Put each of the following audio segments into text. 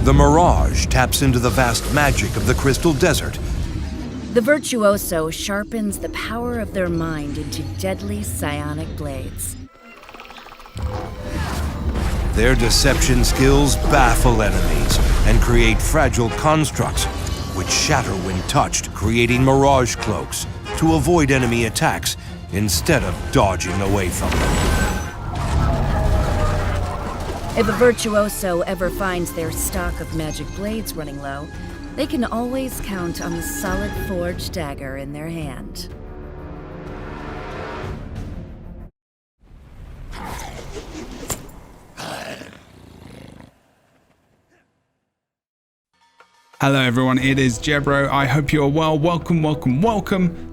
The Mirage taps into the vast magic of the Crystal Desert. The Virtuoso sharpens the power of their mind into deadly psionic blades. Their deception skills baffle enemies and create fragile constructs, which shatter when touched, creating mirage cloaks to avoid enemy attacks instead of dodging away from them. If a Virtuoso ever finds their stock of magic blades running low, they can always count on the solid forged dagger in their hand. Hello everyone, it is Jebro. I hope you are well. Welcome.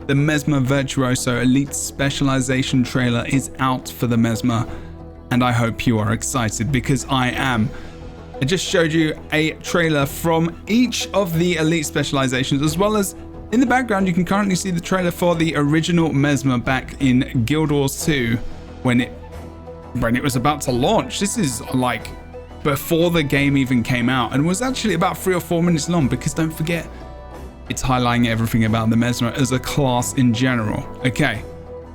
The Mesmer Virtuoso Elite Specialization trailer is out for the Mesmer, and I hope you are excited because I am. I just showed you a trailer from each of the Elite Specializations, as well as in the background you can currently see the trailer for the original Mesmer back in Guild Wars 2 when it was about to launch. This is like before the game even came out, and was actually about 3 or 4 minutes long, because don't forget, it's highlighting everything about the Mesmer as a class in general. Okay,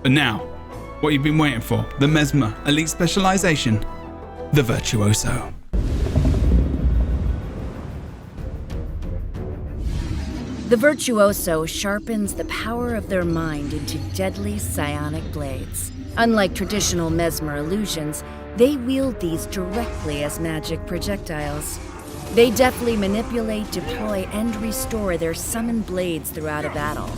but now, what you've been waiting for, the Mesmer Elite Specialization, the Virtuoso. The Virtuoso sharpens the power of their mind into deadly psionic blades. Unlike traditional Mesmer illusions, they wield these directly as magic projectiles. They deftly manipulate, deploy, and restore their summoned blades throughout a battle,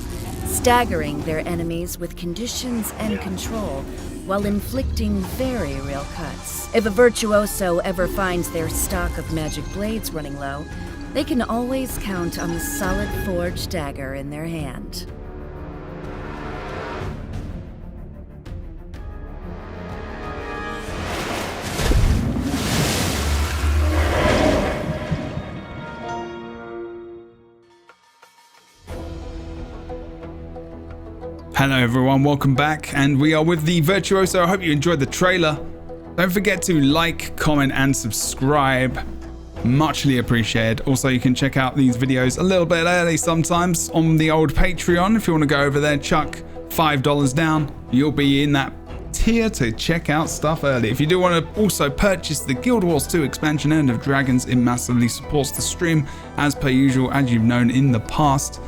staggering their enemies with conditions and control while inflicting very real cuts. If a Virtuoso ever finds their stock of magic blades running low, they can always count on the solid forged dagger in their hand. Hello everyone, welcome back, and we are with the Virtuoso. I hope you enjoyed the trailer. Don't forget to like, comment, and subscribe. Muchly appreciated. Also, you can check out these videos a little bit early sometimes on the old Patreon. If you want to go over there, chuck $5 down. You'll be in that tier to check out stuff early. If you do want to also purchase the Guild Wars 2 expansion, End of Dragons, it massively supports the stream, as per usual, as you've known in the past.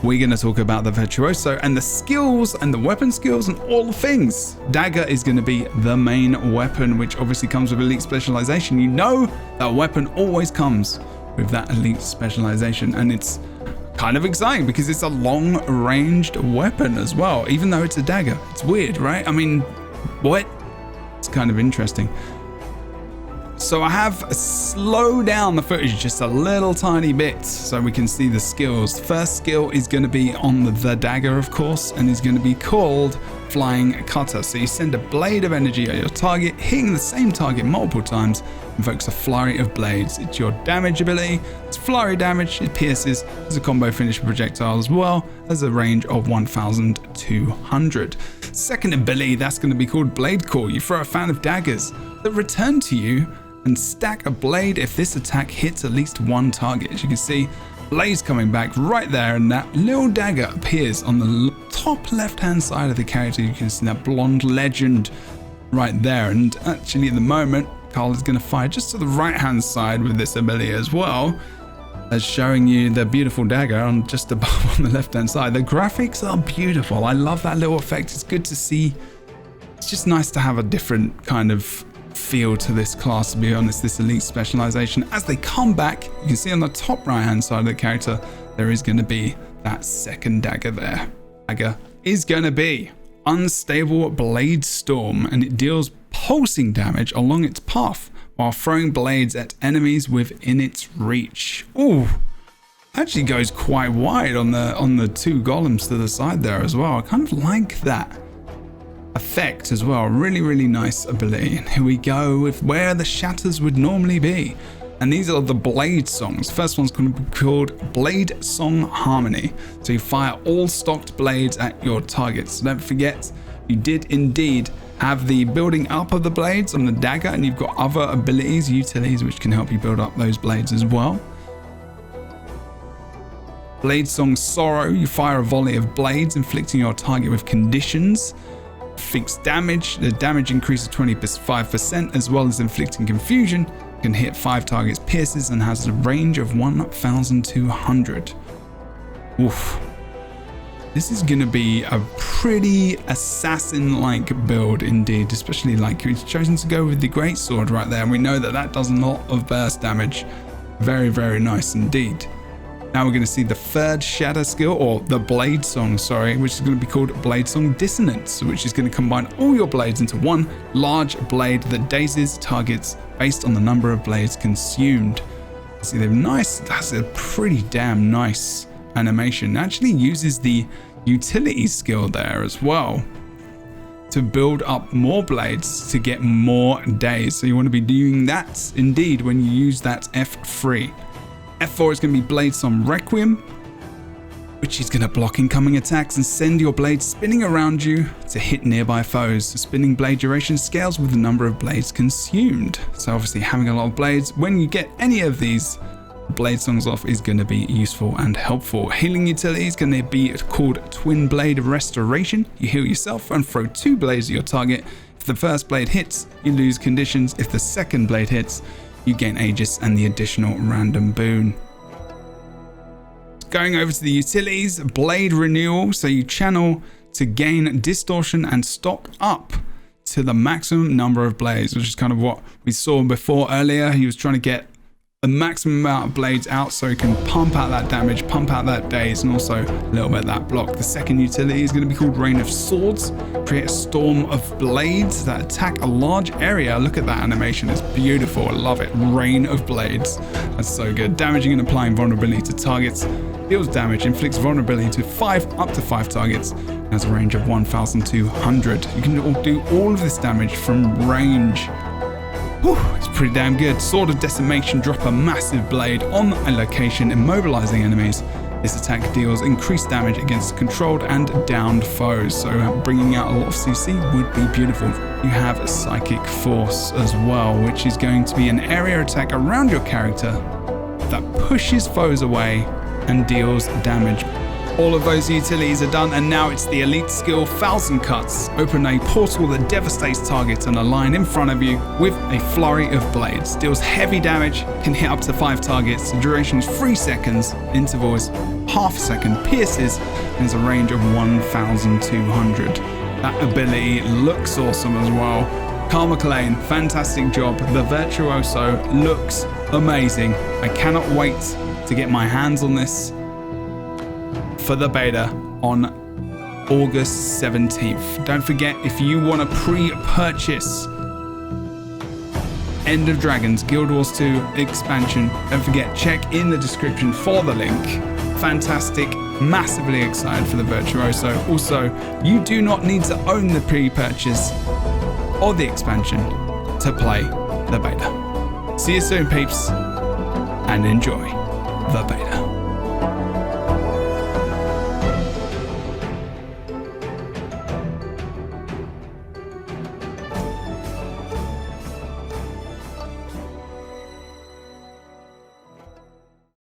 We're going to talk about the Virtuoso and the skills and the weapon skills and all the things. Dagger is going to be the main weapon, which obviously comes with Elite Specialization. You know that weapon always comes with that Elite Specialization, and it's kind of exciting because it's a long-ranged weapon as well, even though it's a dagger. It's weird, right? I mean, what? It's kind of interesting. So I have slowed down the footage just a little tiny bit so we can see the skills. First skill is going to be on the dagger, of course, and is going to be called Flying Cutter. So you send a blade of energy at your target, hitting the same target multiple times, invokes a flurry of blades. It's your damage ability. It's flurry damage, it pierces. There's a combo finish projectile as well, as a range of 1,200. Second ability, that's going to be called Blade Call. You throw a fan of daggers that return to you and stack a blade if this attack hits at least one target. As you can see, blades coming back right there, and that little dagger appears on the top left-hand side of the character. You can see that blonde legend right there, and actually at the moment, Carl is going to fire just to the right-hand side with this ability as well, as showing you the beautiful dagger on just above on the left-hand side. The graphics are beautiful. I love that little effect. It's good to see. It's just nice to have a different kind of feel to this class, to be honest, this Elite Specialization. As they come back, you can see on the top right hand side of the character, there is going to be that second dagger there. Dagger is going to be Unstable Blade Storm, and it deals pulsing damage along its path while throwing blades at enemies within its reach. Ooh, actually goes quite wide on the two golems to the side there as well. I kind of like that effect as well. Really nice ability. And here we go with where the shatters would normally be, and these are the blade songs. First one's going to be called Blade Song Harmony. So you fire all stocked blades at your targets. So don't forget, you did indeed have the building up of the blades on the dagger, and you've got other abilities, utilities, which can help you build up those blades as well. Blade Song Sorrow, you fire a volley of blades, inflicting your target with conditions. Fixed damage, the damage increases 25%, as well as inflicting confusion. Can hit 5 targets, pierces, and has a range of 1,200. Oof. This is going to be a pretty assassin-like build indeed, especially like you've chosen to go with the greatsword right there. And we know that that does a lot of burst damage. Very, very nice indeed. Now we're going to see the third shatter skill, or the blade song, sorry, which is going to be called Blade Song Dissonance, which is going to combine all your blades into one large blade that dazes targets based on the number of blades consumed. See, they're nice. That's a pretty damn nice animation. It actually uses the utility skill there as well to build up more blades to get more days. So you want to be doing that indeed when you use that F3. F4 is going to be Blade Song Requiem, which is going to block incoming attacks and send your blade spinning around you to hit nearby foes. The spinning blade duration scales with the number of blades consumed. So obviously having a lot of blades, when you get any of these blade songs off, is going to be useful and helpful. Healing utility is going to be called Twin Blade Restoration. You heal yourself and throw 2 blades at your target. If the first blade hits, you lose conditions. If the second blade hits, you gain Aegis and the additional random boon. Going over to the utilities, Blade Renewal, so you channel to gain distortion and stock up to the maximum number of blades, which is kind of what we saw before earlier. He was trying to get a maximum amount of blades out so he can pump out that damage, pump out that daze, and also a little bit of that block. The second utility is going to be called Rain of Swords. Create a storm of blades that attack a large area. Look at that animation, it's beautiful, I love it. Rain of blades, that's so good. Damaging and applying vulnerability to targets. Deals damage, inflicts vulnerability to up to 5 targets, and has a range of 1,200. You can do all of this damage from range. Whew, it's pretty damn good. Sword of Decimation, drop a massive blade on a location, immobilizing enemies. This attack deals increased damage against controlled and downed foes, so bringing out a lot of CC would be beautiful. You have a Psychic Force as well, which is going to be an area attack around your character that pushes foes away and deals damage. All of those utilities are done, and now it's the elite skill 1000 Cuts. Open a portal that devastates targets and a line in front of you with a flurry of blades. Deals heavy damage, can hit up to 5 targets. The duration is 3 seconds, interval is half a second, pierces, and has a range of 1,200. That ability looks awesome as well. Carl McLean, fantastic job. The Virtuoso looks amazing. I cannot wait to get my hands on this for the beta on August 17th. Don't forget, if you want to pre-purchase End of Dragons Guild Wars 2 expansion, don't forget, check in the description for the link. Fantastic, massively excited for the Virtuoso. Also, you do not need to own the pre-purchase or the expansion to play the beta. See you soon, peeps, and enjoy the beta.